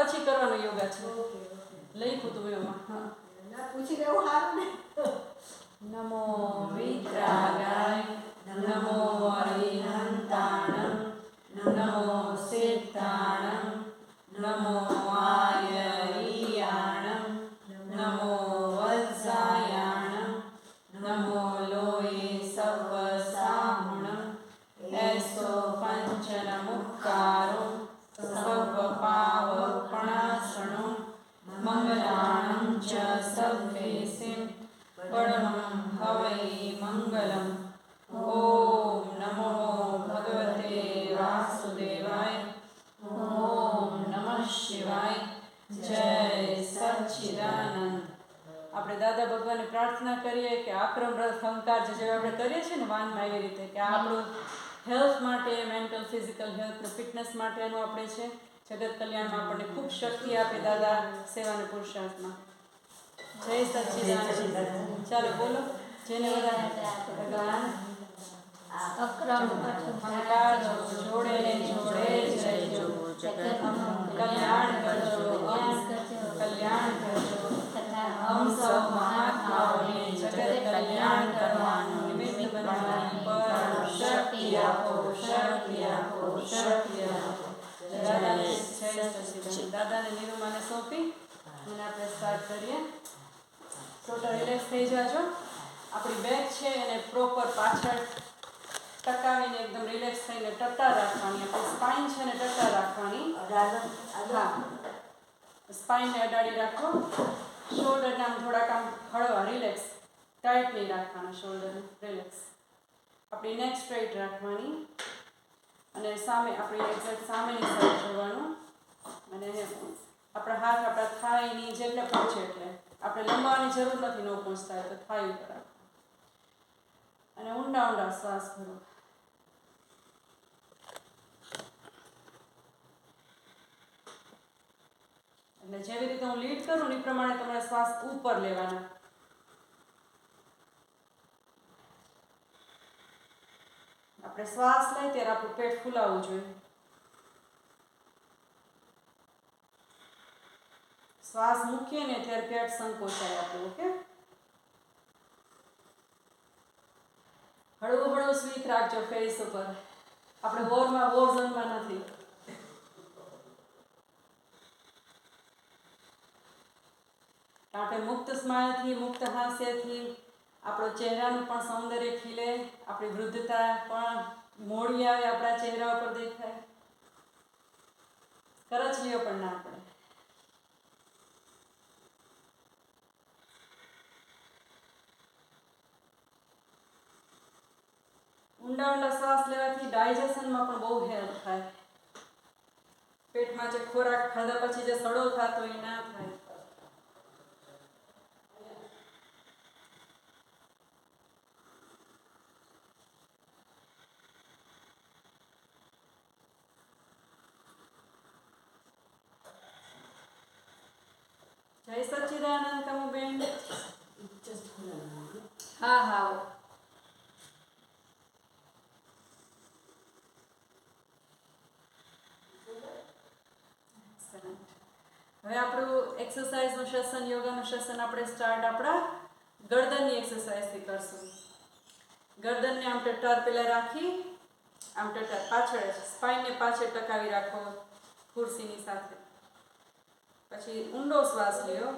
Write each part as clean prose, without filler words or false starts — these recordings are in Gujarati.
પછી કરવાનો યોગા છે. લખ્યું તું એમાં. હા, પૂછી લેવું સારું ને. નમો વિતરાગાય નમો અરિહંતાણં નમો સિદ્ધાણં નમો આયરિયાણં નમો વત્સાયાણં નમો લોયે સર્વસાહુણં એસો પંચનમુક્કારો સર્વપાવપણાસણો મંગલાણં ચ સભ્યેસિં પરમં હવૈ મંગલમ. ઓમ નમો ભગવતે વાસુદેવાય. ઓમ નમઃ શિવાય. જય સચ્ચિદાનંદ. આપણે દાદા ભગવાનને પ્રાર્થના કરીએ કે આક્રમ રથ અહંકાર જે આપણે કરીએ છીએ ને વાનમાં એવી રીતે કે આપણું હેલ્થ માટે, મેન્ટલ ફિઝિકલ હેલ્થ ને ફિટનેસ માટેનું આપણે છે. જગત કલ્યાણમાં આપણને ખૂબ શક્તિ આપે દાદા સેવાને પુરુષાર્થમાં. જય સચ્ચિદાનંદ. ચાલો બોલો. જેને બધા ભગવાન અક્રમ અહંકાર જોડે ને જોડે જ રહેજો. કલ્યાણ કરજો, કલ્યાણ કરજો. હમ સૌ મહાત્માઓને જગત કલ્યાણ કરવાનું નિમિત્ત બનવાની પરમ શક્તિ આપો, શક્તિ આપો, શક્તિ આપો. દાદાને જય સચ્ચિદાનંદ. દાદાને નિરૂમાને સોંપી અને આપણે સ્ટાર્ટ કરીએ. ટોટલ રિલેક્સ થઈ જાજો. આપણી બેક છે એને પ્રોપર પાછળ ટકાવીને એકદમ રિલેક્સ થઈને ટટ્ટાર રાખવાની. આપણી સ્પાઇન છે ને ટટ્ટાર રાખવાની. હા, સ્પાઇનને અડાડી રાખો. શોલ્ડરને આમ થોડાક આમ હળવા રિલેક્સ, ટાઈટ નહીં રાખવાના. શોલ્ડરને રિલેક્સ. આપણી નેક સ્ટ્રેટ રાખવાની અને સામે આપણી એક્ઝેક્ટ સામેની સાઈડ જોવાનું. અને આપણા હાથ આપણા થાઈની જેટલે પહોંચે એટલે આપણે લંબાવવાની જરૂર નથી. ન પહોંચતા તો થાઈ ઉપર રાખો અને ઊંડા ઊંડા શ્વાસ ભરો. એટલે જેવી રીતે હું લીડ કરું ને એ પ્રમાણે તમારે શ્વાસ ઉપર લેવાના. આપણે શ્વાસ લઈએ ત્યારે આપણું પેટ ફૂલાવવું જોઈએ. શ્વાસ મૂકીએ ને ત્યારે પેટ સંકોચાય આપણું. ઓકે, હળવું હળવું સ્મિત રાખજો ફેસ ઉપર. આપણે વોર ઝોનમાં નથી. આપણે મુક્ત સ્માઇલથી, મુક્ત હાસ્યથી આપણો ચહેરાનું પણ સૌંદર્ય ખીલે. આપણી વૃદ્ધતા પણ મોડી આવે આપણા ચહેરા ઉપર દેખાય. કરચલીઓ પણ ના પડે. ઊંડા ઊંડા શ્વાસ લેવાથી ડાયજેશનમાં પણ બહુ હેલ્પ થાય. પેટમાં જે ખોરાક ખાધા પછી જે સડો થતો એ ના થાય. જય સચ્ચિદાનંદ કમુબેન. હા હા. હવે આપણું એક્સરસાઇઝનું સેશન, યોગાનું સેશન આપણે સ્ટાર્ટ આપણા ગરદનની એક્સરસાઇઝથી કરશું. ગરદનને આમ ટટ્ટાર પહેલાં રાખી, આમ ટટ્ટાર પાછળ સ્પાઇનને પાછળ ટકાવી રાખો ખુરશીની સાથે. પછી ઊંડો શ્વાસ લ્યો.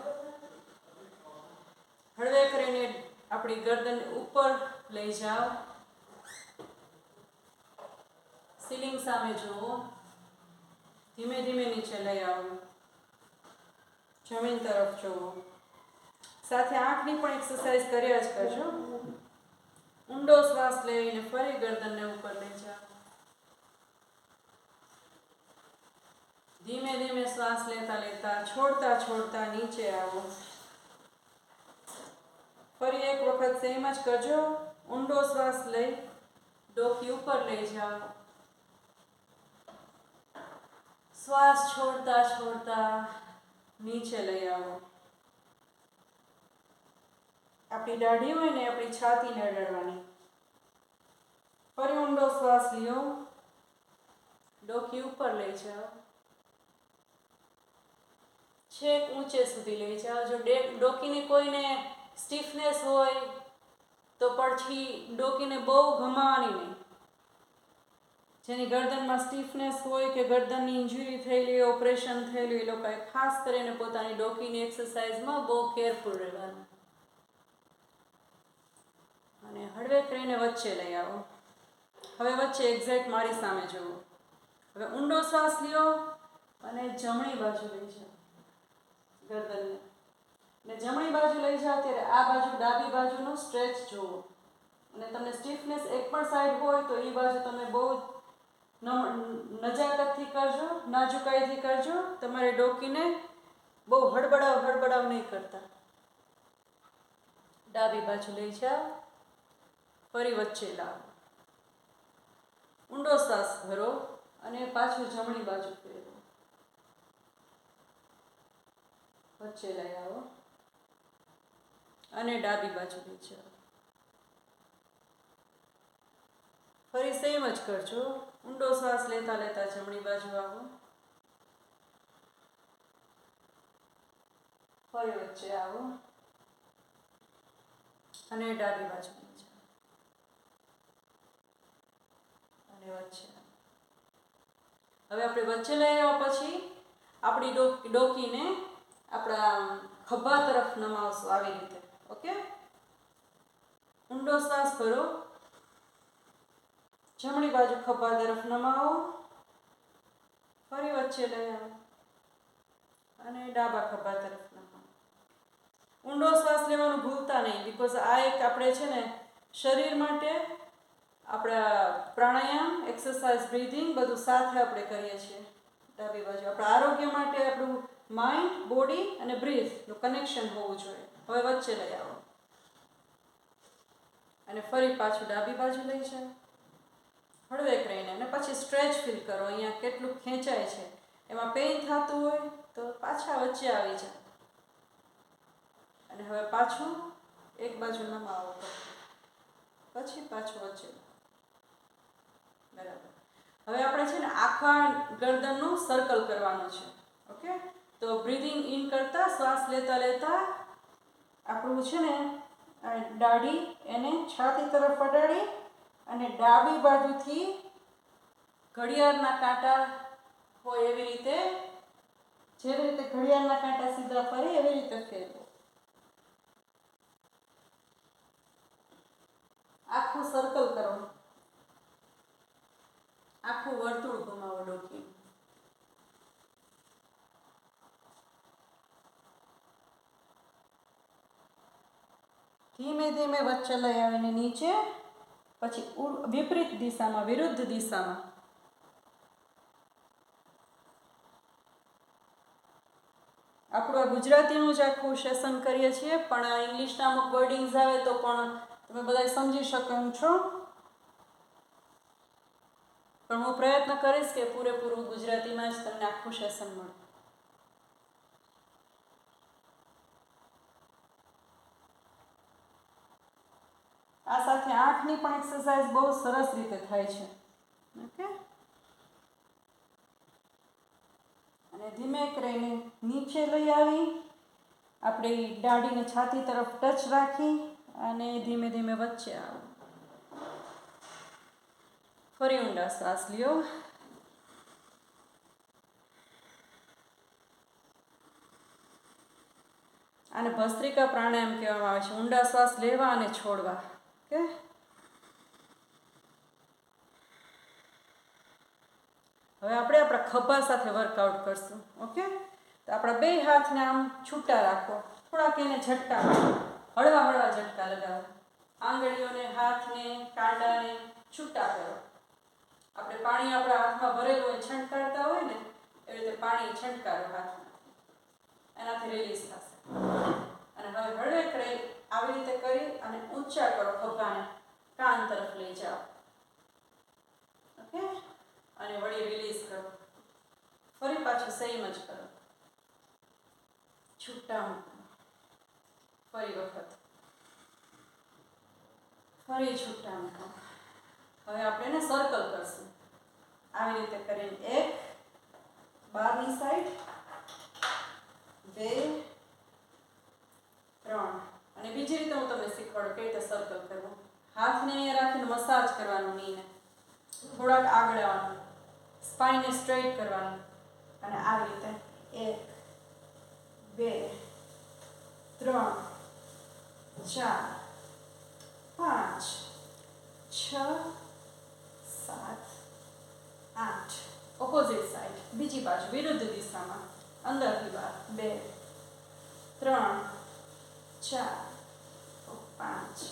હળવે કરીને આપણી ગરદન ઉપર લઈ જાઓ. સીલિંગ સામે જુઓ. ધીમે ધીમે નીચે લઈ આવો. જમીન તરફ જુઓ. સાથે આંખની પણ એક્સરસાઇઝ કર્યા જ કરજો. ઊંડો શ્વાસ લઈને ફરી ગરદનને ઉપર લઈ જાઓ. ધીમે ધીમે શ્વાસ લેતા લેતા છોડતા છોડતા નીચે આવો. ફરી એક વખત સેમ જ કરજો. ઊંડો શ્વાસ લઈ ડોકી ઉપર લઈ જાઓ. શ્વાસ છોડતા છોડતા નીચે લઈ આવો. આપણી દાઢી હોય ને આપણી છાતીને અડાડવાની. ફરી ઊંડો શ્વાસ લ્યો. ડોકી ઉપર લઈ જાઓ. છેક ઊંચે સુધી લઈ જાઓ. જો ડોકીની કોઈને સ્ટીફનેસ હોય તો પછી ડોકીને બહુ ઘમાવાની નહીં. જેની ગરદનમાં સ્ટીફનેસ હોય કે ગરદનની ઇન્જરી થયેલી, ઓપરેશન થયેલું, એ લોકોએ ખાસ કરીને પોતાની ડોકીની એક્સરસાઇઝમાં બહુ કેરફુલ રહેવાનું. અને હળવે કરીને વચ્ચે લઈ આવો. હવે વચ્ચે એક્ઝેક્ટ મારી સામે જુઓ. હવે ઊંડો શ્વાસ લ્યો અને જમણી બાજુ લઈ જાઓ ગરદનને. ને જમણી બાજુ લઈ જાઓ ત્યારે આ બાજુ ડાબી બાજુનો સ્ટ્રેચ જુઓ. અને તમને સ્ટીફનેસ એક પણ સાઈડ હોય તો એ બાજુ તમે બહુ નજાકતથી કરજો, નાજુકાઈથી કરજો. તમારી ડોકીને બહુ હડબડાવ નહીં કરતા. ડાબી બાજુ લઈ જાઓ, ફરી વચ્ચે લાવો, ઊંડો શ્વાસ ભરો અને પાછું જમણી બાજુ ફેરવો, વચ્ચે લઈ આવો અને ડાબી બાજુ લઈ જાઓ. ફરી સેમ જ કરજો. ઊંડો શ્વાસ લેતા લેતા જમણી બાજુ આવો, ફરી વચ્ચે આવો અને ડાબી બાજુ લઈ જાઓ અને વચ્ચે આવો. હવે આપણે વચ્ચે લઈ આવ્યા પછી આપણી ડોકીને આપણા ખભા તરફ નમાવશું આવી રીતે. ઓકે, ઊંડો શ્વાસ ભરો, જમણી બાજુ ખભા તરફ નમાવો, ફરી વચ્ચે લઈ આવો અને ડાબા ખભા તરફ નમાવો. ઊંડો શ્વાસ લેવાનું ભૂલતા નહીં, બિકોઝ આ એક આપણે છે ને શરીર માટે આપણા પ્રાણાયામ, એક્સરસાઇઝ, બ્રીધિંગ બધું સાથે આપણે કરીએ છીએ. ડાબી બાજુ આપણા આરોગ્ય માટે આપણું માઇન્ડ, બોડી અને બ્રીથનું કનેક્શન હોવું જોઈએ. હવે વચ્ચે લઈ આવો અને ફરી પાછું ડાબી બાજુ લઈ જાઓ હળવે કરીને. અને પછી સ્ટ્રેચ ફીલ કરો. અહીંયા કેટલું ખેંચાય છે, એમાં પેઇન થતું હોય તો પાછા વચ્ચે આવી જાઓ અને હવે પાછું એક બાજુ નમાવો, પછી પાછું વચ્ચે. બરાબર. હવે આપણે છે ને આખા ગરદનનું સર્કલ કરવાનું છે. ઓકે, તો બ્રીધિંગ ઇન કરતા, શ્વાસ લેતા લેતા આપણું છે ને દાઢી એને છાતી તરફ અડાડી અને ડાબી બાજુથી ઘડિયાળના કાંટા હોય એવી રીતે, જેવી રીતે ઘડિયાળના કાંટા સીધા ફરે એવી રીતે ફેરવો. આખું સર્કલ કરો, આખું વર્તુળ ઘુમાવો ડોકી. ધીમે ધીમે વચ્ચે લઈ આવીને નીચે, પછી વિપરીત દિશામાં, વિરુદ્ધ દિશામાં. આપણું આ ગુજરાતીનું જ આખું સેશન કરીએ છીએ, પણ આ ઇંગ્લિશના અમુક વર્ડિંગ્સ આવે તો પણ તમે બધા સમજી શકો એમ છો. પણ હું પ્રયત્ન કરીશ કે પૂરેપૂરું ગુજરાતીમાં જ તમને આખું સેશન મળે. આ સાથે આંખની પણ એક્સરસાઇઝ બહુ સરસ રીતે થાય છે. ઓકે, અને ધીમે કરીને નીચે લઈ આવી, આપણે દાઢીને છાતી તરફ ટચ રાખી અને ધીમે ધીમે વચ્ચે આવો. ફરી ઊંડા શ્વાસ લ્યો. આને ભસ્ત્રિકા પ્રાણાયામ કહેવામાં આવે છે. ઊંડા શ્વાસ લેવા અને છોડવા. ઓકે, હવે આપણે આપણા ખભા સાથે વર્કઆઉટ કરશું. ઓકે, તો આપણા બે હાથને આમ છૂટા રાખો, થોડાક એને ઝટકા મારો, હળવા હળવા ઝટકા લગાવો. આંગળીઓને, હાથને, કાંડાને છૂટા કરો. આપણે પાણી આપણા હાથમાં ભરેલું હોય, છંટકારતા હોય ને એવી રીતે પાણી છંટકારો હાથમાં, એનાથી રિલીઝ થશે. અને હવે હળવે કરી આવી રીતે કરી અને ઊંચા કરો ખભાને, કાન તરફ લઈ જાઓ. ઓકે, અને વળી રિલીઝ કરો. ફરી પાછું સેમ જ કરો, છૂટા મૂકો, ફરી વખત, ફરી છૂટા મૂકો. હવે આપણે એને સર્કલ કરશું આવી રીતે કરીને. એક બહારની સાઈડ, 2 3 અને બીજી રીતે હું તમને શીખવાડું કેવી રીતે સર્કલ કરવું. હાથને અહીંયા રાખીને મસાજ કરવાનું, નીને થોડાક આગળ આવવાનું, સ્પાઇનને સ્ટ્રેટ કરવાનું અને આવી રીતે 1 2 3 4 5 6 7 8. ઓપોઝિટ સાઈડ, બીજી બાજુ વિરુદ્ધ દિશામાં, અંદરથી બહાર 2 3 4 5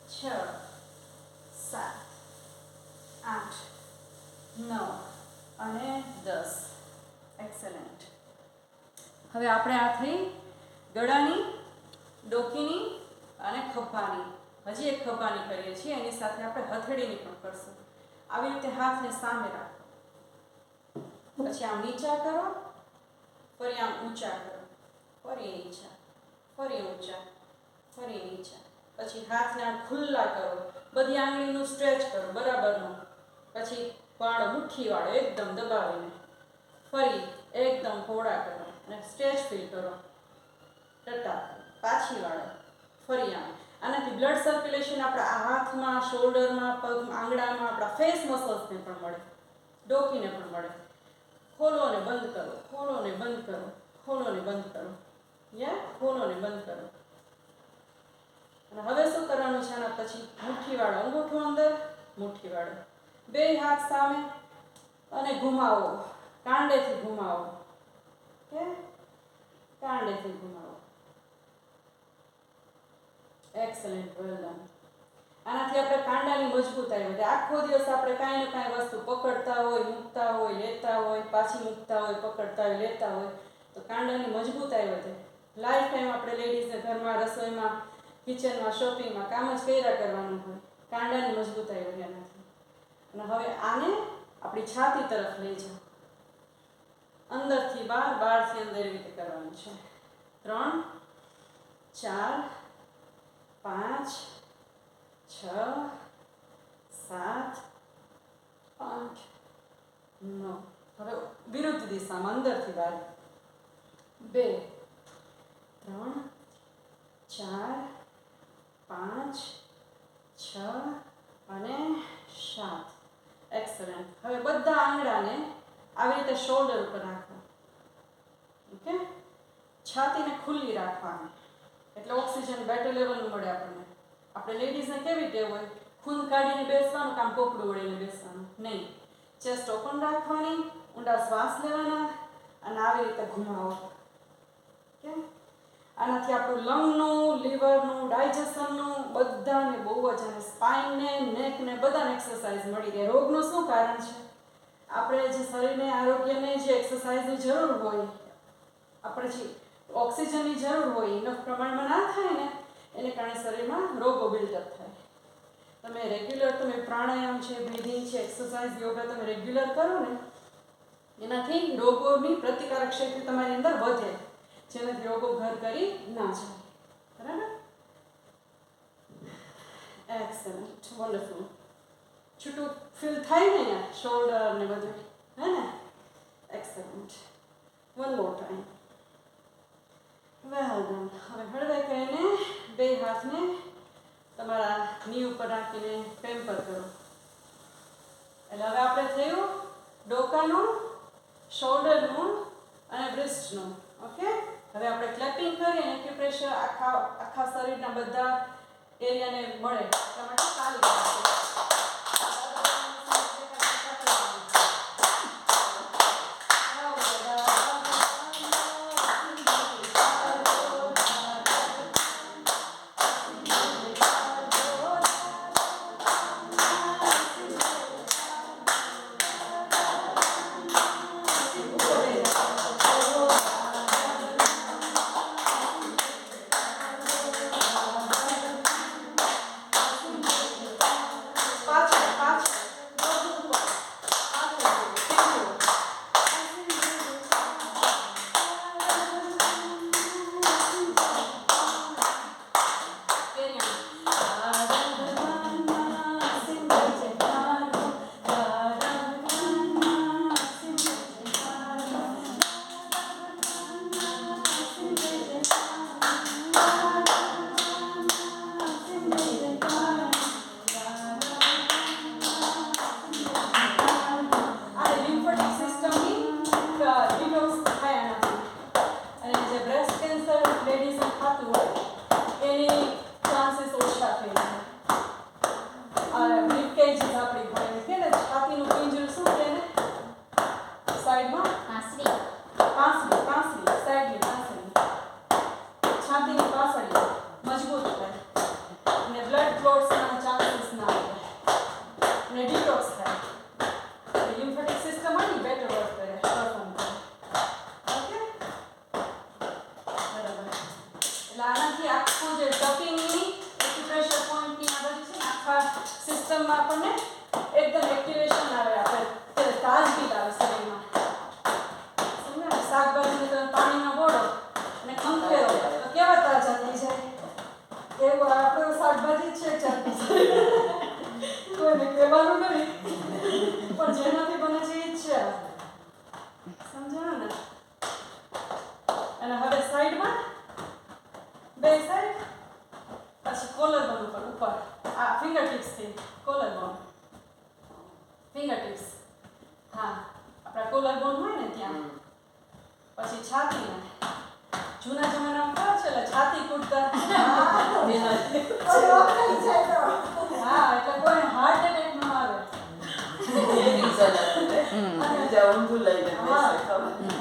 6 7 8 9 અને 10. એક્સેલન્ટ. હવે આપણે આ થઈ ગળાની, ડોકીની અને ખભાની. હજી એક ખભાની કરીએ છીએ, એની સાથે આપણે હથેળીની પણ કરશું. આવી રીતે હાથને સામે રાખો, પછી આમ નીચા કરો, ફરી આમ ઊંચા કરો, ફરી નીચા, ફરી ઊંચા, ફરી નીચા. પછી હાથને આમ ખુલ્લા કરો, બધી આંગળીનું સ્ટ્રેચ કરો બરાબરનું. પછી વાળો, મુઠ્ઠી વાળો એકદમ દબાવીને, ફરી એકદમ પહોળા કરો અને સ્ટ્રેચ ફીલ કરો. ટટા, પાછી વાળો, ફરી આમ. આનાથી બ્લડ સર્ક્યુલેશન આપણા હાથમાં, શોલ્ડરમાં, પગમાં, આંગળામાં, આપણા ફેસ મસલ્સને પણ મળે, ડોકીને પણ મળે. ખોલો ને બંધ કરો, ખોલો ને બંધ કરો, ખોલો ને બંધ કરો, ખોલો ને બંધ કરો. અને હવે શું કરવાનું છે? આના પછી મુઠ્ઠી વાળો, અંગૂઠો અંદર, મુઠ્ઠી વાળો, બે હાથ સામે અને ઘુમાવો, કાંડેથી ઘુમાવો, કાંડેથી ઘુમાવો. Excellent, well done. આનાથી આપણે કાંડાની મજબૂતાઈ વધે. આખો દિવસ આપણે કાંઈ ને કાંઈ વસ્તુ પકડતા હોય, મૂકતા હોય, લેતા હોય, પાછી મૂકતા હોય, પકડતા હોય, લેતા હોય, તો કાંડાની મજબૂતાઈ વધે. લાઈફ ટાઈમ આપણે લેડીઝને ઘરમાં, રસોઈમાં, કિચનમાં, શોપિંગમાં કામ જ કર્યા કરવાનું હોય. કાંડાની મજબૂતાઈ વધે એનાથી. અને હવે આને આપણી છાતી તરફ લઈ જાઓ, અંદરથી બહાર, બહારથી અંદર, એવી રીતે કરવાનું છે. 3 4 5 6 7 8 9. હવે વિરુદ્ધ દિશામાં, અંદરથી બહાર, 2 3 4 5 6 અને 7. એક્સલન્ટ. હવે બધા આંગળાને આવી રીતે શોલ્ડર ઉપર રાખો. ઓકે, છાતીને ખુલ્લી રાખવાની, એટલે ઓક્સિજન બેટર લેવલનું મળે આપણને. આપણે લેડીઝને કેવી ટેવ હોય, ખૂન કાઢીને બેસવાનું, કામ પોપડું વળીને બેસવાનું નહીં. ચેસ્ટ ઓપન રાખવાની, ઊંડા શ્વાસ લેવાના અને આવી રીતે ઘુમાવો. ઓકે, આનાથી આપણું લંગનું, લીવરનું, ડાયજેશનનું બધાને બહુ જ, અને સ્પાઇનને, નેકને બધાને એક્સરસાઇઝ મળી રહે. રોગનું શું કારણ છે? આપણે જે શરીરને, આરોગ્યને જે એક્સરસાઇઝની જરૂર હોય, આપણે જે ઓક્સિજનની જરૂર હોય ઇનફ પ્રમાણમાં ના થાય ને, એને કારણે શરીરમાં રોગો બિલ્ડઅપ થાય. તમે રેગ્યુલર, તમે પ્રાણાયામ છે, બ્રીધિંગ છે, એક્સરસાઇઝ, યોગા તમે રેગ્યુલર કરો ને, એનાથી રોગોની પ્રતિકારક શક્તિ તમારી અંદર વધે, જેનાથી રોગો ઘર કરી ના જાય. બરાબર? Excellent, wonderful. છૂટું ફીલ થાય ને અહીંયા, શોલ્ડર ને બધું, હે ને? Excellent. One more time. Well done. હવે હળવે કરીને બે હાથને તમારા ની ઉપર રાખીને પેમ્પર કરો. એટલે હવે આપણે થયું ડોકાનું, શોલ્ડરનું અને બ્રિસ્ટનું. ઓકે, હવે આપણે ક્લેપિંગ કરીએ અને એક્યુપ્રેશર આખા શરીરના બધા એરિયાને મળે એટલા માટે ચાલુ રાખીએ. આપણને એકદમ એક્ટિવેશન આવે, આપણે તાજગી લાવે શરીરમાં. સમજ્યા ને? શાકભાજીને તમે પાણીમાં બોળો અને ખંખેરો તો કેવા તાજા થઈ જાય. એવું આપણે શાકભાજી જ છે ચાલતી કોઈને કહેવાનું નહીં, પણ જેનાથી બને છે એ જ છે. સમજાણું ને? અને હવે સાઈડમાં બે સાઈડ, પછી કોલર બોન ઉપર આ ફિંગર ટિપ્સથી કોલર બોન, ફિંગર ટિપ્સ, હા આપણા કોલર બોન હોય ને ત્યાં, પછી છાતીમાં. જૂના જમાનામાં ખબર છે એટલે છાતી કૂટતા, હા એટલે કોઈ હાર્ટ એટેક ન આવે.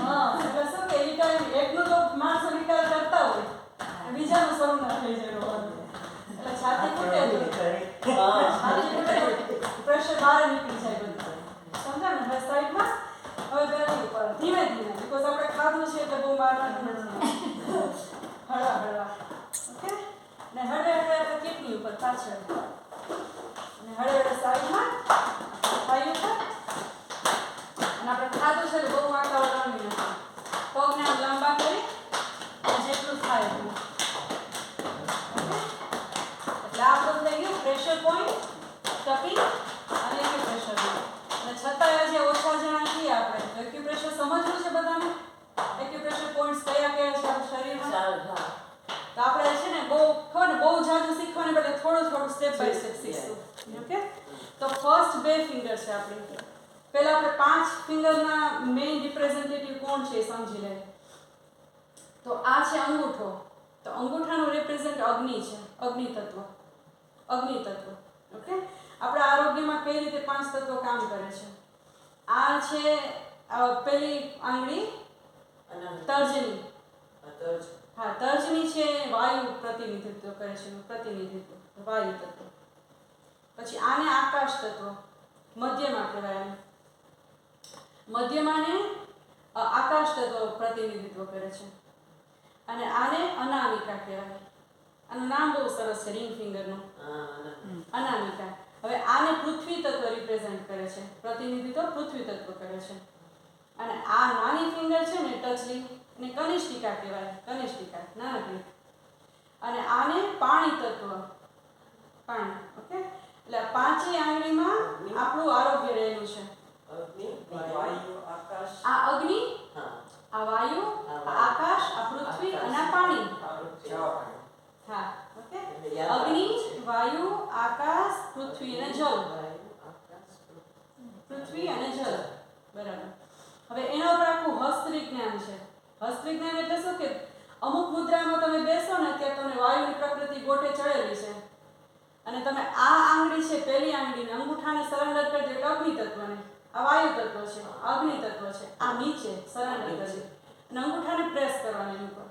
હા એટલે શું કે એ ટાઈમ એકનું તો માણસો નિકાલ કરતા હોય, બીજાનું શરૂ ના થઈ જાય રોવાનું. એટલે છાતી કૂટે પ્રેશર બહાર નીકળી જાય બધું. સમજા ને? હવે સાઈડમાં, હવે બેની ઉપર ધીમે ધીમે, બીકોઝ આપણે ખાધું છે એટલે બહુ મારવાનું નથી. હળવા હળવા, ઓકે. ને હળવે હળવે આપણે કિડની ઉપર પાછળ, અને હળવે હળવે સાઈડમાં થાઈ ઉપર. અને આપણે ખાધું છે એટલે બહુ વાંકા વળવાની નથી. પગને આમ લાંબા કરી જેટલું થાય એટલું. એટલે આપણું થઈ ગયું પ્રેશર પોઈન્ટ, ટપી અને એક્યુપ્રેશર. અને છતાંય હજી ઓછા જણા છીએ આપણે. એક્યુપ્રેશર સમજવું છે બધાને? એક્યુપ્રેશર પોઈન્ટ્સ કયા કયા છે આપણા શરીરમાં? તો આપણે છે ને બહુ ખબર ને, બહુ જાજુ શીખવાને બદલે થોડું થોડું સ્ટેપ બાય સ્ટેપ શીખશું. ઓકે? તો ફર્સ્ટ બે ફિંગર છે આપણી. પહેલા આપણે 5 ફિંગરના મેઇન રિપ્રેઝેન્ટેટિવ કોણ છે એ સમજી લઈએ. તો આ છે અંગૂઠો. તો અંગૂઠાનું રિપ્રેઝન્ટ અગ્નિ છે, અગ્નિ તત્વ. અગ્નિ તત્વ. ઓકે? આપણા આરોગ્યમાં કઈ રીતે 5 તત્વો કામ કરે છે? આ છે પેલી આંગળી તર્જની. હા, તર્જની છે વાયુ પ્રતિનિધિત્વ કરે છે, પ્રતિનિધિત્વ વાયુ તત્વ. પછી આને આકાશ તત્વ, મધ્યમાં કહેવાય. મધ્યમાને આકાશ તત્વ પ્રતિનિધિત્વ કરે છે. અને આને અનામિકા કહેવાય. આનું નામ બહુ સરસ છે રિંગ ફિંગરનું, અનામિકા. હવે આને પૃથ્વી તત્વ રિપ્રેઝન્ટ કરે છે, પ્રતિનિધિત્વ પૃથ્વી તત્વ કરે છે. અને આ નાની ફિંગર છે ને ટચલી, એને કનિષ્ઠિકા કહેવાય, કનિષ્ઠિકા નાનકડી. અને આને પાણી તત્વ, પાણી. ઓકે? એટલે પાંચેય આંગળીમાં આપણું આરોગ્ય રહેલું છે. આ અગ્નિ, આ વાયુ, આ આકાશ, આ પૃથ્વી અને આ પાણી. હા, ઓકે. અગ્નિ, વાયુ, આકાશ, પૃથ્વી અને જલ. પૃથ્વી અને જલ, બરાબર. હવે એના ઉપર આખું હસ્તવિજ્ઞાન છે. હસ્તવિજ્ઞાન એટલે શું કે અમુક મુદ્રામાં તમે બેસો ને ત્યાં તમને વાયુની પ્રકૃતિ ગોટે ચડેલી છે, અને તમે આ આંગળી છે, પહેલી આંગળીને અંગૂઠાને સરેન્ડર કરી દો એટલે અગ્નિ તત્વને. આ વાયુ તત્વ છે, અગ્નિ તત્વ છે. આ નીચે સરેન્ડર કરી અને અંગૂઠાને પ્રેસ કરવાની ઉપર.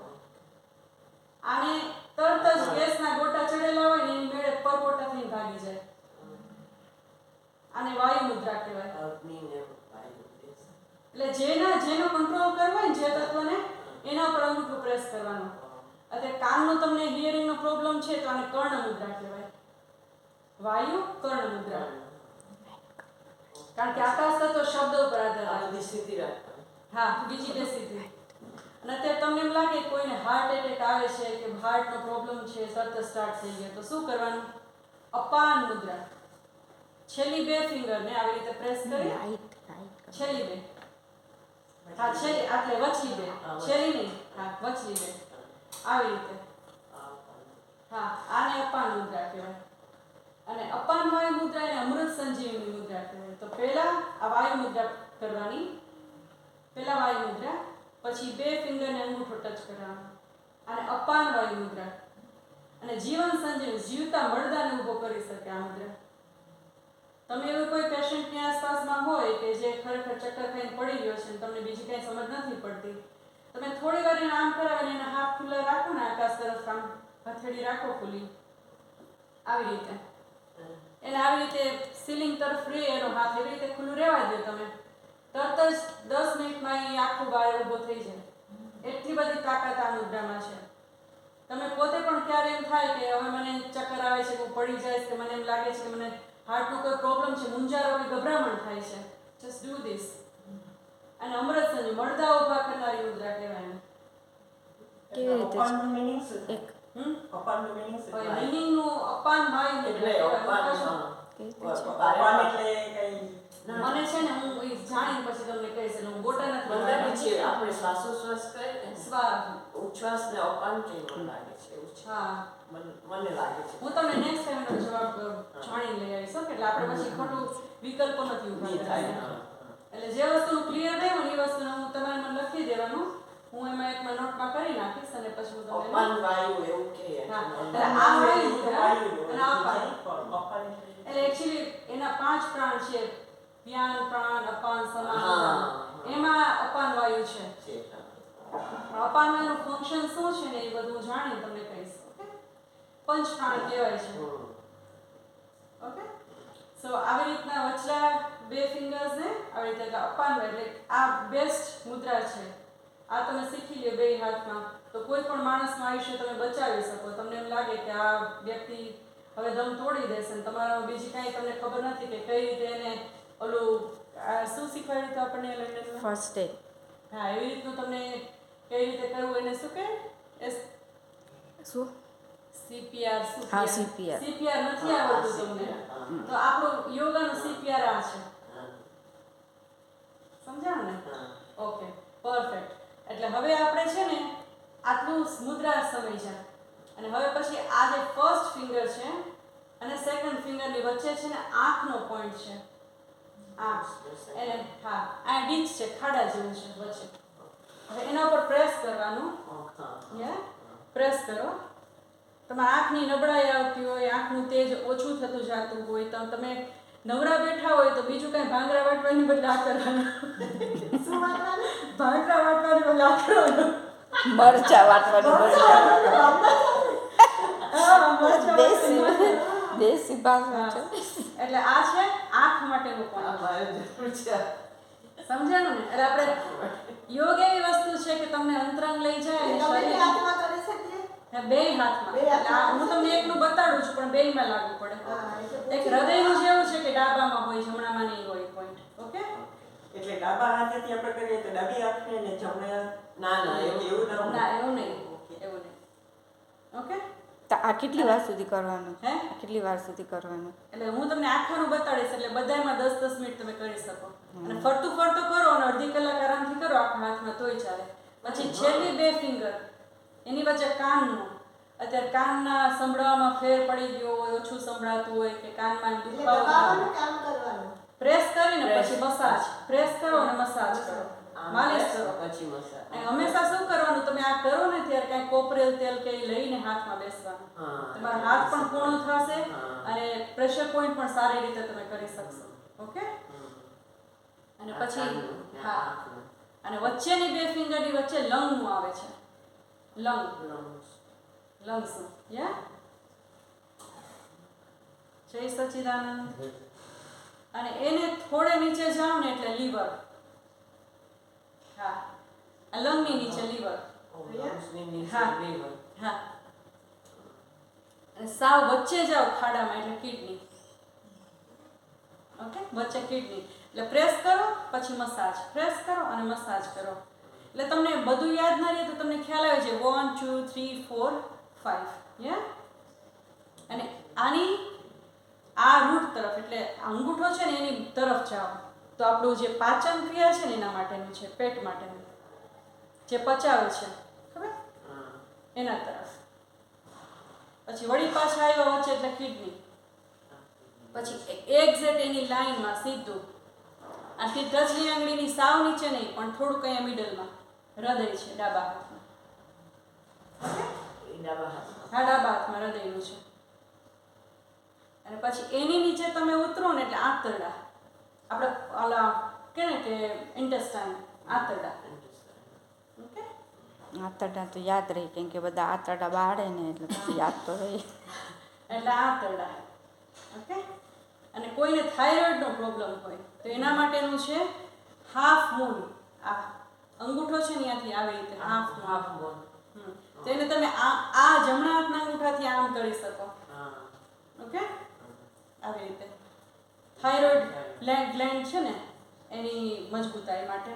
આને તરત જ ગેસના ગોટા ચડેલા હોય ને એની મેળે પરપોટા થઈને ભાગી જાય. આને વાયુ મુદ્રા કહેવાય. એટલે જેનો કંટ્રોલ કરવો હોય ને જે તત્વને, એના પર અંગૂઠો પ્રેસ કરવાનો. અત્યારે કાનનો તમને હિયરિંગનો પ્રોબ્લેમ છે તો આને કર્ણ મુદ્રા કહેવાય. વાયુ કર્ણ મુદ્રા. કારણ કે આકાશ તત્વ શબ્દ ઉપર આધાર રાખે. હા, બીજી બે સીધી. અને અત્યારે તમને એમ લાગે કોઈને હાર્ટ એટેક આવે છે કે હાર્ટનો પ્રોબ્લેમ છે, તરત સ્ટાર્ટ થઈ ગયો, તો શું કરવાનું? અપાન મુદ્રા. છેલ્લી બે ફિંગરને આવી રીતે પ્રેસ કરી, છેલ્લી બે, હા છેલ્લી, એટલે વચલી બે, છેલ્લી નહીં, હા વચલી બે, આવી રીતે. હા, આને અપાન મુદ્રા કહેવાય. અને અપાન વાયુ મુદ્રા એને અમૃત સંજીવની મુદ્રા કહેવાય. તો પહેલા આ વાયુ મુદ્રા કરવાની, પહેલા વાયુ મુદ્રા, પછી બે ફિંગરને અંગૂઠો ટચ કરવાનો, અને અપાન વાયુ મુદ્રા. અને જીવન સંજીવ, જીવતા મરદાને ઊભો કરી શકે આ મુદ્રા. તમે એવું કોઈ પેશન્ટની આસપાસમાં હોય કે જે ખરેખર ચક્કર ખાઈને પડી ગયો છે, તમને બીજી કંઈ સમજ નથી પડતી, તમે થોડી વાર એને આમ કરાવીને એના હાથ ખુલ્લા રાખો ને આકાશ તરફ, આમ હથેળી રાખો ખુલ્લી, આવી રીતે એને આવી રીતે સીલિંગ તરફ રહે એનો હાથ, એવી રીતે ખુલ્લું રહેવા દો તમે, તરત જ 10 મિનિટમાં એ આખું બાળ ઊભો થઈ જાય. એટલી બધી તાકાત આ મુદ્રામાં છે. તમે પોતે પણ ક્યારે એમ થાય કે હવે મને ચક્કર આવે છે, હું પડી જઈશ, કે મને એમ લાગે છે કે મને હાર્ટનો કોઈ પ્રોબ્લેમ છે, મૂંઝારો કે ગભરામણ થાય છે, જસ્ટ ડુ ધીસ. અને અમૃત સંજુ મળદા ઊભા કરનારી મુદ્રા કહેવાય એને. કેવી રીતે અપાનનું meaning શું? હમ અપાનનું meaning શું? મિનિંગનું અપાન વાયુ એટલે મુદ્રા અપાન, કહેવાય. કેવી રીતે છે? અપાન એટલે કઈ મને છે ને હું એ જાણીને પછી તમને કહીશ એટલે હું ગોટા નથી બંને પાડતી. છે આપણે શ્વાસોશ્વાસ કરે ને સ્વાર. ઉચ્છ્વાસ ને અપાન જેવું લાગે છે એવું છે. હા મને લાગે છે હું તમને નેક્સ્ટ ટાઈમ એનો જવાબ જાણીને લઈ આવીશ હો, કે એટલે આપણે પછી ખોટું વિકલ્પો નથી ઉભા નહીં થાય. કરવાના. એટલે જે વસ્તુનું ક્લિયર થાય ને એ વસ્તુને હું તમારે મને લખી દેવાનું, હું એમાં એકમાં નોટમાં કરી નાખીશ અને પછી હું તમને અપાન વાયુ એવું કે હા. એટલે એટલે આ વાયુ મુદ્રા વાયુ અને અપાન. અપાન એટલે એકચ્યુઅલી એના 5 પ્રાણ છે, વ્યાન, પ્રાણ, અપાન, સમાન. હા. એમાં અપાન વાયુ છે. છે. અપાન વાયુનું ફંક્શન શું છે ને એ બધું જાણીને તમને કહીશ. ઓકે, પંચ પ્રાણ કહેવાય છે. ઓકે, સો આવી રીતના વચલા બે ફિંગર્સ ને આવી રીતે અપાન વાયુ એટલે આ બેસ્ટ મુદ્રા છે. આ તમે શીખી લ્યો બે હાથમાં તો કોઈ પણ માણસનું આયુષ્ય તમે બચાવી શકો. તમને એમ લાગે કે આ વ્યક્તિ હવે દમ તોડી દેશે ને તમારામાં બીજી કાંઈ તમને ખબર નથી કે કઈ રીતે એને ઓલું શું શીખવાડ્યું હતું આપણને લઈને ફર્સ્ટ એડ. હા, એવી રીતનું તમને કઈ રીતે કરવું એને શું કહે શું? સીપીઆર. શું હા, CPR? CPR. CPR નથી આવડતું તમને તો આપણું યોગાનું CPR આ છે. સમજાણું ને? Okay, perfect. એટલે હવે આપણે છે ને આટલું મુદ્રા સમજ્યા અને હવે પછી આ જે ફર્સ્ટ ફિંગર છે અને સેકન્ડ ફિંગરની વચ્ચે છે ને આંખનો પોઈન્ટ છે. આંખ એને હા આ ડીચ છે, ખાડા જેવું છે વચ્ચે. હવે એના ઉપર પ્રેસ કરવાનું. પ્રેસ કરો. તમારા આંખની નબળાઈ આવતી હોય, આંખનું તેજ ઓછું થતું જતું હોય તો તમે નવરા બેઠા હોય તો બીજું કાંઈ ભાંગરા વાટવાની બદલે આ કરવાનું. શું વાંચવાનું? ભાંગરા વાટવાની બદલે આ કરવાનું. મરચા વાટવાની બદલે હા, મરચાં દેશી વાટવાની. દેશી ભાષા છે. એટલે આ છે આંખ માટેનું પોઈન્ટ. સમજાણું ને? એટલે આપણે યોગ એવી વસ્તુ છે કે તમને અંતરંગ લઈ જાય અને ગમે તે શરીર હાથમાં કરી શકીએ. બે હાથમાં. બે એટલે આ હાથમાં. હું તમને એકનું બતાડું છું પણ બેયમાં લાગુ પડે. હા, એટલે એક હૃદયનું જેવું છે કે ડાબામાં હોય, જમણામાં નહીં હોય પોઈન્ટ. ઓકે, એટલે ડાબા હાથેથી આપણે કરીએ તો ડાબી આંખને ને જમણા ના ના એવું ના ના હોય. એવું નહીં, એવું નહીં. ઓકે, તો આ કેટલી વાર સુધી કરવાનું? હે આ કેટલી વાર સુધી કરવાનું? એટલે હું તમને આખાનું બતાડીશ એટલે બધામાં 10-10 મિનિટ તમે કરી શકો અને ફરતું ફરતું કરો અને અડધી કલાક આરામથી કરો આખા હાથમાં તોય ચાલે. પછી છેલ્લી બે ફિંગર એની વચ્ચે કાનનું. અત્યારે કાનના સંભળાવામાં ફેર પડી ગયો હોય, ઓછું સંભળાતું હોય કે કાનમાં દુખાવો દબાવવાનું કામ કરવાનું. પ્રેસ કરીને પછી મસાજ. પ્રેસ કરો અને મસાજ કરો, માલિશ કરો. પછી મસાજ. અને હંમેશા શું કરવાનું, તમે આ કરો ને ત્યારે કાંઈ કોપરેલ તેલ કે ઈ લઈને હાથમાં બેસવાનું. તમારો હાથ પણ પૂર્ણ થશે અને પ્રેશર પોઈન્ટ પણ સારી રીતે તમે કરી શકશો. ઓકે, અને પછી હા, અને વચ્ચેની બે ફિંગરની વચ્ચે લંગનું આવે છે. લંગ્સ. યા જય સચિદાનંદ. અને એને થોડે નીચે જાવ ને એટલે લીવર. હા, આ લંગની નીચે લીવર. હા. હા, અને સાવ વચ્ચે જાઓ ખાડામાં એટલે કિડની. ઓકે, વચ્ચે કિડની. એટલે પ્રેસ કરો પછી મસાજ, પ્રેસ કરો અને મસાજ કરો. એટલે તમને બધું યાદ ના રહે તો તમને ખ્યાલ આવે છે 1 2 3 4 5. યા અને આની આ રૂટ તરફ એટલે અંગૂઠો છે ને એની તરફ જાઓ તો આપણું જે પાચન ક્રિયા છે ને એના માટેનું છે, પેટ માટેનું જે પચાવે છે ખબર એના તરફ. પછી વળી પાછા આવ્યા વચ્ચે એટલે કિડની. પછી એક્ઝેક્ટ એની લાઈનમાં સીધું આ ટચની આંગળીની સાવ નીચે નહીં પણ થોડુંક અહીંયા મિડલમાં હૃદય છે ડાબા હાથમાં. હા, ડાબા હાથમાં હૃદયનું છે. અને પછી એની નીચે તમે ઉતરો ને એટલે આંતરડા. આપણે ઓલા કે ને કે ઇન્ટેસ્ટાઇન, આંતરડા. ઓકે, આંતરડા તો યાદ રહી કેમ કે બધા આંતરડા બાળે ને એટલે પછી યાદ તો રહી. એટલે આંતરડા. ઓકે, અને કોઈને થાઇરોઇડનો પ્રોબ્લેમ હોય તો એના માટેનું છે હાફ મૂન. આ અંગૂઠો છે ને ત્યાંથી આવી રીતે હાફ મૂન. તો એને તમે આ જમણા હાથના અંગૂઠાથી આમ કરી શકો. ઓકે, આવી રીતે થાઇરોઇડ ગ્લેન્ડ છે ને એની મજબૂતાઈ માટે,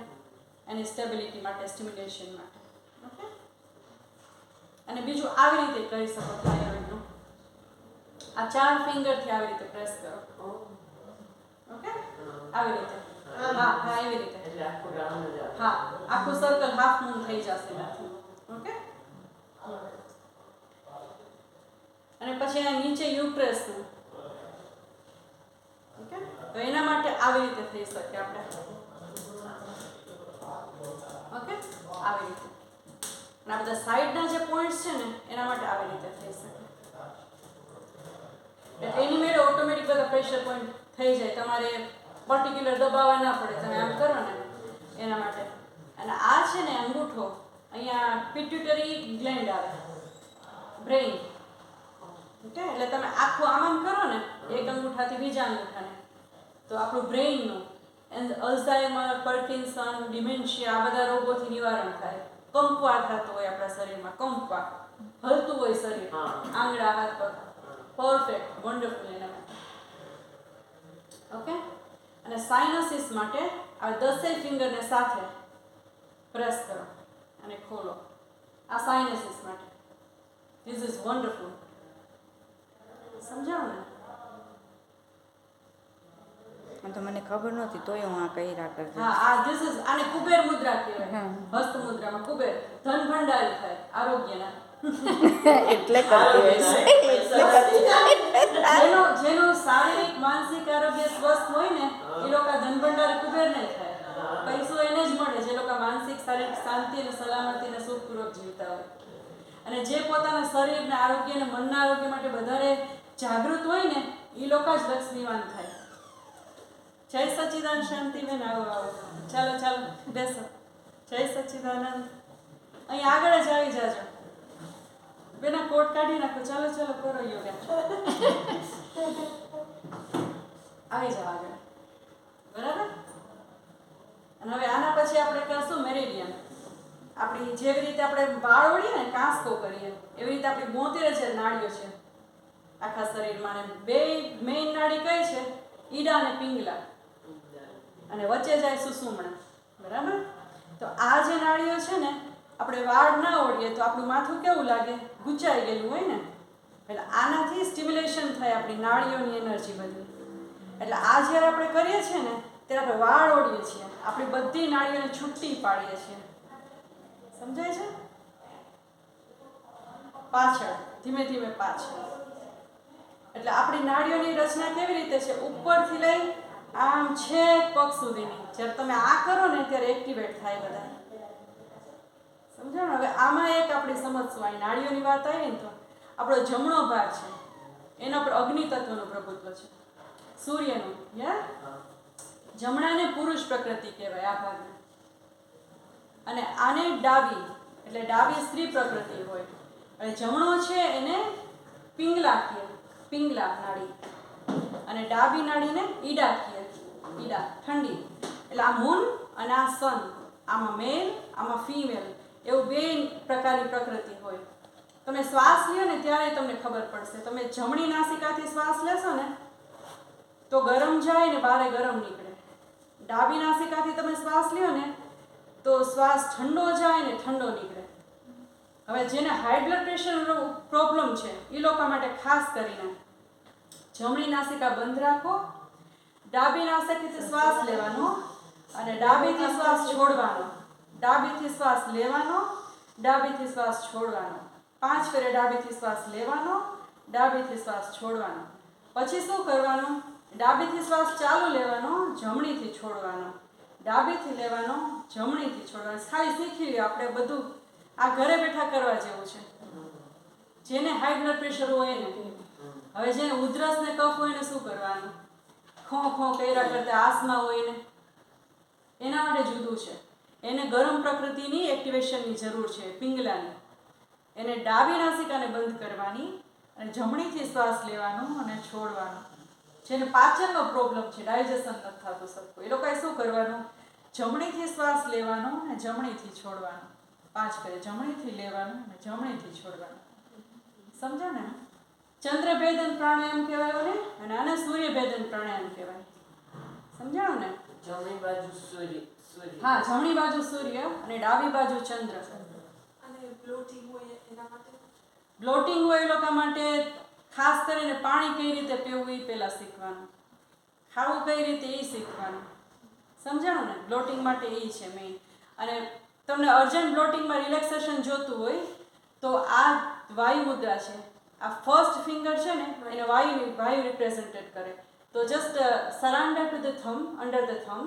એની સ્ટેબિલિટી માટે, સ્ટિમ્યુલેશન માટે. ઓકે, અને બીજું આવી રીતે કરી શકો થાઇરોઇડનું. આ 4 ફિંગરથી આવી રીતે પ્રેસ કરો. ઓકે, આવી રીતે. હા, એવી રીતે. એટલે આખું રાઉન્ડ જ આવે. હા, આખું સર્કલ હાફ મૂન થઈ જશે એનાથી. ઓકે, અને પછી આ નીચે યુટ્રસનું. ઓકે, તો એના માટે આવી રીતે થઈ શકે આપણે. ઓકે, આવી રીતે. અને આ બધા સાઈડના જે પોઈન્ટ્સ છે ને એના માટે આવી રીતે થઈ શકે. એટલે એની મેળે ઓટોમેટિક બધા પ્રેશર પોઈન્ટ થઈ જાય, તમારે પર્ટિક્યુલર દબાવવા ના પડે. તમે આમ કરો ને એના માટે. અને આ છે ને અંગૂઠો, અહીંયા પિટ્યુટરી ગ્લેન્ડ આવે, બ્રેઇન. ઓકે, એટલે તમે આખું આમ કરો ને એક અંગૂઠાથી બીજા અંગૂઠાને, તો આપણું બ્રેઇનનું અલ્ઝાઇમર, પાર્કિન્સન, ડિમેન્શિયા આ બધા રોગોથી નિવારણ થાય. કંપવા થતો હોય આપણા શરીરમાં, કંપવા હલતું હોય શરીર, આંગળા, હાથ પગ. પરફેક્ટ, વન્ડરફુલ એના માટે. ઓકે, અને સાઇનસિસ માટે આ 10 ફિંગરને સાથે પ્રેસ કરો અને ખોલો. આ સાઇનસિસ માટે. This is wonderful. સમજાવો ને? તો મને ખબર નહોતી, તોય હું આ કર્યા કરતી. હા, આ ધીસ ઇઝ, આને કુબેર મુદ્રા કહેવાય. હસ્ત મુદ્રામાં કુબેર, ધન ભંડારી થાય આરોગ્યના. એટલે કરતી હોય જેનું શારીરિક માનસિક આરોગ્ય સ્વસ્થ હોય ને એ લોકો ધન ભંડારી કુબેર નહીં થાય. પૈસો એને જ મળે જે લોકો માનસિક શારીરિક શાંતિ અને સલામતી અને સુખપૂર્વક જીવતા હોય. અને જે પોતાના શરીરના આરોગ્ય અને મનના આરોગ્ય માટે વધારે જાગૃત હોય ને એ લોકો જ લક્ષ્મીવાન થાય. જય સચ્ચિદાનંદ. શાંતિબેન આવો આવો. ચાલો ચાલો બેસો. જય સચ્ચિદાનંદ. અહીં આગળ જ આવી જાજો. બેના કોટ કાઢી નાખો. ચાલો ચાલો કરો યોગા. આવી જાઓ આગળ. બરાબર. અને હવે આના પછી આપણે કરશું મેરિડિયન. આપણી જેવી રીતે આપણે વાળ ઓળીએ ને કાંસકો કરીએ એવી રીતે આપણી 72,000 નાડીઓ છે આખા શરીરમાં. અને 2 મેઇન નાડી કઈ છે? ઈડા અને પિંગલા. અને વચ્ચે જાય સુષુમ્ણા. બરાબર. તો આ જે નાડીઓ છે ને આપણે વાળ ના ઓળીએ તો આપણું માથું કેવું લાગે? ગુંચાઈ ગયેલું હોય ને. એટલે આનાથી સ્ટિમ્યુલેશન થાય આપણી નાડીઓની એનર્જી બધી. એટલે આ જ્યારે આપણે કરીએ છીએ ને ત્યારે આપણે વાળ ઓળીએ છીએ, આપણી બધી નાડીઓને છૂટી પાડીએ છીએ. સમજાય છે? પાછળ ધીમે ધીમે પાછળ. એટલે આપણી નાડીઓની રચના કેવી રીતે છે? ઉપરથી લઈ આમ છેક પગ સુધીની. જ્યારે તમે આ કરો ને ત્યારે એક્ટિવેટ થાય બધા. સમજાણું? હવે આમાં એક આપણે સમજશું. આ નાડીઓની વાત આવી ને તો આપણો જમણો ભાગ છે એના પર અગ્નિ તત્વનું પ્રભુત્વ છે, સૂર્યનું. જમણાને પુરુષ પ્રકૃતિ કહેવાય આ ભાગને. અને આને ડાબી એટલે ડાબી સ્ત્રી પ્રકૃતિ હોય. અને જમણો છે એને પિંગલા કહે, પિંગલા નાડી. અને ડાબી નાડીને ઈડા કહે, ઈડા ઠંડી. એટલે આ મૂન અને આ સન, આમાં મેલ આમાં ફિમેલ, એવું 2 પ્રકારની પ્રકૃતિ હોય. તમે શ્વાસ લ્યો ને ત્યારે તમને ખબર પડશે. તમે જમણી નાસિકાથી શ્વાસ લેશો ને તો ગરમ જાય ને બારે ગરમ નીકળે. ડાબી નાસિકાથી તમે શ્વાસ લ્યો ને તો શ્વાસ ઠંડો જાય ને ઠંડો નીકળે. હવે જેને હાઈ બ્લડ પ્રેશરનો પ્રોબ્લેમ છે એ લોકો માટે ખાસ કરીને જમણી નાસિકા બંધ રાખો, ડાબી નાસિકાથી શ્વાસ લેવાનો અને ડાબીથી શ્વાસ છોડવાનો. ડાબીથી શ્વાસ લેવાનો, ડાબીથી શ્વાસ છોડવાનો. 5 ફેરે ડાબીથી શ્વાસ લેવાનો, ડાબીથી શ્વાસ છોડવાનો. પછી શું કરવાનું? ડાબીથી શ્વાસ ચાલુ લેવાનો, જમણીથી છોડવાનો. ડાબીથી લેવાનો, જમણીથી છોડવાનો. ખાલી શીખી લ્યો. આપણે બધું આ ઘરે બેઠા કરવા જેવું છે. જેને હાઈ બ્લડ પ્રેશર હોય ને. હવે જેને ઉધરસ ને કફ હોય ને શું કરવાનું? ખો ખો કર્યા કરતા આસમા હોય ને એના માટે જુદું છે. એને ગરમ પ્રકૃતિની એક્ટિવેશનની જરૂર છે, પિંગલાની. એને ડાબી નાસિકાને બંધ કરવાની અને જમણીથી શ્વાસ લેવાનો અને છોડવાનો. જેને પાચનનો પ્રોબ્લેમ છે, ડાયજેશન નથી થતું સરખું, એ લોકોએ શું કરવાનું? જમણીથી શ્વાસ લેવાનો અને જમણીથી છોડવાનો. 5 ફેરે જમણીથી લેવાનું અને જમણીથી છોડવાનું. સમજો ને? ચંદ્રભેદન પ્રાણાયામ કહેવાય ને, અને આને સૂર્યભેદન પ્રાણાયામ કહેવાય. જમણી બાજુ સૂર્ય સૂર્ય હા, જમણી બાજુ સૂર્ય અને ડાબી બાજુ ચંદ્ર. અને બ્લોટિંગ હોય એના માટે બ્લોટિંગ હોય એ લોકો માટે ખાસ કરીને પાણી કઈ રીતે પીવું એ પહેલાં શીખવાનું, ખાવું કઈ રીતે એ શીખવાનું. સમજાણું ને? બ્લોટિંગ માટે એ છે મેઇન. અને તમને અર્જન્ટ બ્લોટિંગમાં રિલેક્સેશન જોતું હોય તો આ વાયુ મુદ્રા છે. આ ફર્સ્ટ ફિંગર છે ને એને વાયુ રિપ્રેઝેન્ટેડ કરે. તો just surrender to the thumb, under the thumb,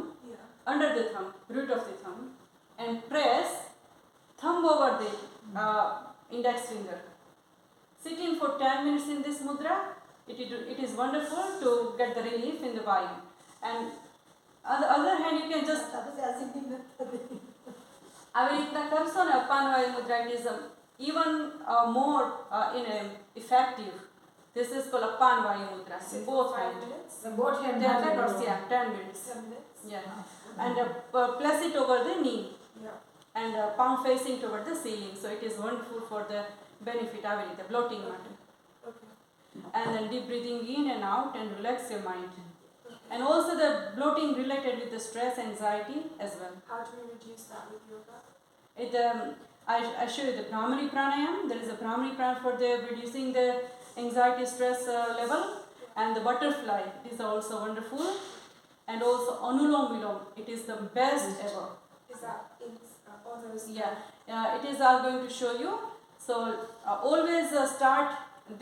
under the thumb, root of the thumb, and press thumb over the index finger. Sitting for 10 minutes in this mudra, it is wonderful to get the relief in the vayu. And on the other hand, you can just આવી રીતના કરશો ને અપાન વાયુ મુદ્રા, it is even more effective. This is called apan vayu mudra. Both 5 hands. minutes. 10 minutes, yeah, 10 minutes. 10 minutes. Yeah, and place it over the knee Yeah. and palm facing toward the ceiling. So it is wonderful for the benefit of the bloating matter. Okay. And then deep breathing in and out and relax your mind. And also the bloating related with the stress, anxiety as well. How do we reduce that with yoga? I show you the Brahmani pranayam. There is a Brahmani pranayam for the reducing the anxiety stress level, and the butterfly is also wonderful. And also Anulom Vilom, it is the best ever. Is that in all those? Yeah, it is I'm going to show you. So always start.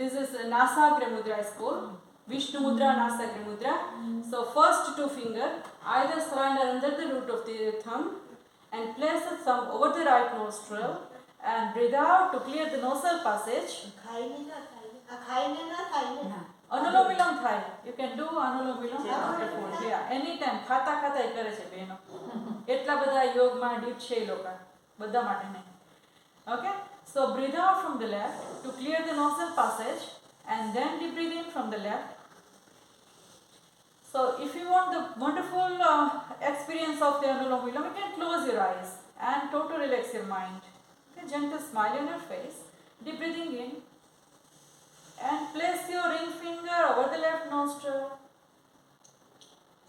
This is Nasagra Mudra is called Vishnu Mudra, Nasagra Mudra. So first two finger either surrender under the root of the thumb and place the thumb over the right nostril and breathe out to clear the nasal passage. અનુલોમ વિલોમ થાય. You can do anulom vilom after food. Yeah, anytime. ખાતા ખાતા કરે છે બહેનો. એટલા બધા યોગમાં ડીપ છે એ લોકો, બધા માટે નહીં. Okay, so breathe out from the left to clear the nasal passage and then deep breathe in from the left. So if you want the wonderful experience of the Anulom Vilom, you can close your eyes and totally relax your mind. Okay, gentle smile on your face, deep breathing in, and place your ring finger over the left nostril.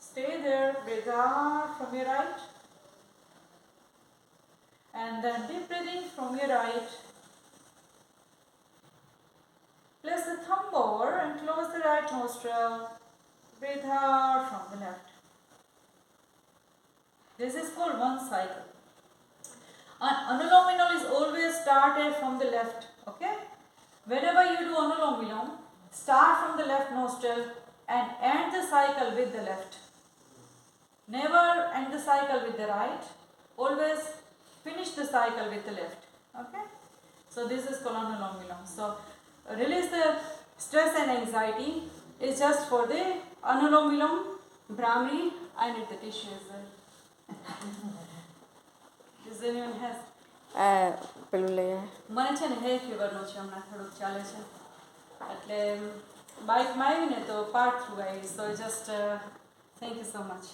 Stay there, breathe out from your right, and then deep breathing from your right. Place the thumb over and close the right nostril. Breathe out from the left. This is called one cycle. And Anulom Vilom is always started from the left. Okay? Whenever you do Anulom Vilom, start from the left nostril and end the cycle with the left. Never end the cycle with the right. Always finish the cycle with the left. Okay? So this is called Anulom Vilom. So release the stress and anxiety is just for the Anulom Vilom, Brahmi. I need the tissue as well. Does anyone has? પેલું લઈ આય. મને છે ને હેર ફીવરનું છે, હમણાં થોડુંક ચાલે છે, એટલે બાઇકમાં આવી ને તો પાર્ટ થ્રુ આવી. સો just thank you so much.